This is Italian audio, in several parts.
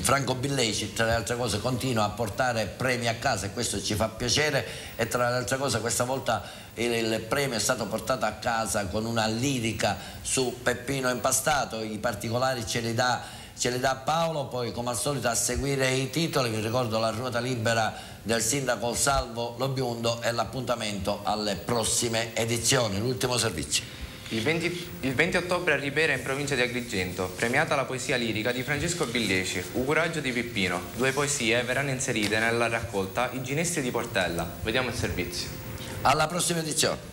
Franco Billeci, tra le altre cose, continua a portare premi a casa e questo ci fa piacere, e tra le altre cose questa volta il premio è stato portato a casa con una lirica su Peppino Impastato. I particolari ce li dà Paolo. Poi come al solito a seguire i titoli vi ricordo la ruota libera del sindaco Salvo Lo Biondo e l'appuntamento alle prossime edizioni. L'ultimo servizio. Il 20 ottobre a Ribera, in provincia di Agrigento, premiata la poesia lirica di Francesco Billeci, Ucuraggio di Peppino. 2 poesie verranno inserite nella raccolta I Ginestri di Portella. Vediamo il servizio. Alla prossima edizione.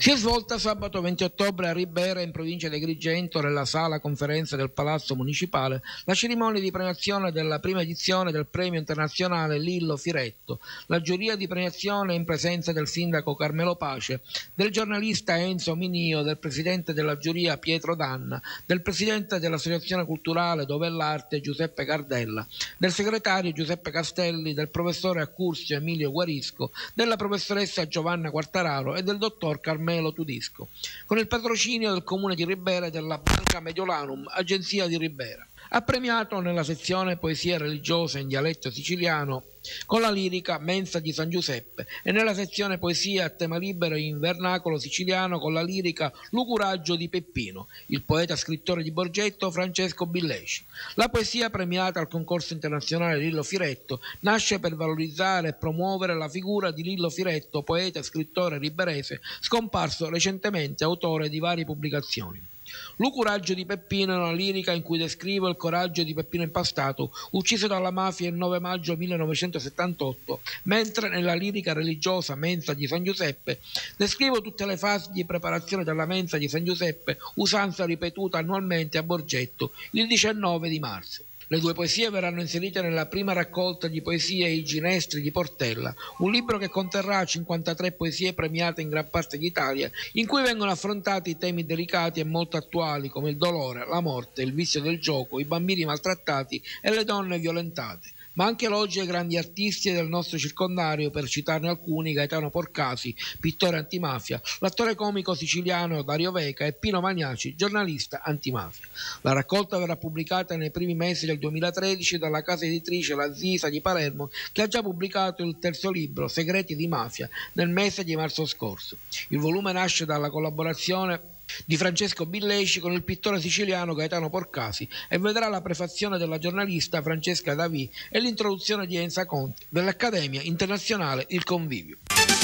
Si è svolta sabato 20 ottobre a Ribera, in provincia di Agrigento, nella sala conferenze del Palazzo Municipale, la cerimonia di premiazione della prima edizione del premio internazionale Lillo Firetto. La giuria di premiazione in presenza del sindaco Carmelo Pace, del giornalista Enzo Minio, del presidente della giuria Pietro Danna, del presidente dell'Associazione Culturale Dov'è l'Arte Giuseppe Cardella, del segretario Giuseppe Castelli, del professore Accursio Emilio Guarisco, della professoressa Giovanna Quartararo e del dottor Carmelo Tudisco, con il patrocinio del Comune di Ribera e della Banca Mediolanum, agenzia di Ribera. Ha premiato nella sezione Poesia religiosa in dialetto siciliano con la lirica Mensa di San Giuseppe e nella sezione Poesia a tema libero in vernacolo siciliano con la lirica L'Ucuraggio di Peppino, il poeta scrittore di Borgetto Francesco Billeci. La poesia premiata al concorso internazionale Lillo Firetto nasce per valorizzare e promuovere la figura di Lillo Firetto, poeta e scrittore riberese scomparso recentemente, autore di varie pubblicazioni. L'Ucuraggio di Peppino è una lirica in cui descrivo il coraggio di Peppino Impastato, ucciso dalla mafia il 9 maggio 1978, mentre nella lirica religiosa Mensa di San Giuseppe descrivo tutte le fasi di preparazione della Mensa di San Giuseppe, usanza ripetuta annualmente a Borgetto il 19 di marzo. Le 2 poesie verranno inserite nella prima raccolta di poesie I Ginestri di Portella, un libro che conterrà 53 poesie premiate in gran parte d'Italia, in cui vengono affrontati temi delicati e molto attuali come il dolore, la morte, il vizio del gioco, i bambini maltrattati e le donne violentate, ma anche elogi ai grandi artisti del nostro circondario, per citarne alcuni: Gaetano Porcasi, pittore antimafia, l'attore comico siciliano Dario Veca e Pino Magnaci, giornalista antimafia. La raccolta verrà pubblicata nei primi mesi del 2013 dalla casa editrice La Zisa di Palermo, che ha già pubblicato il terzo libro, Segreti di Mafia, nel mese di marzo scorso. Il volume nasce dalla collaborazione di Francesco Billeci con il pittore siciliano Gaetano Porcasi e vedrà la prefazione della giornalista Francesca Davì e l'introduzione di Enza Conti dell'Accademia Internazionale Il Convivio.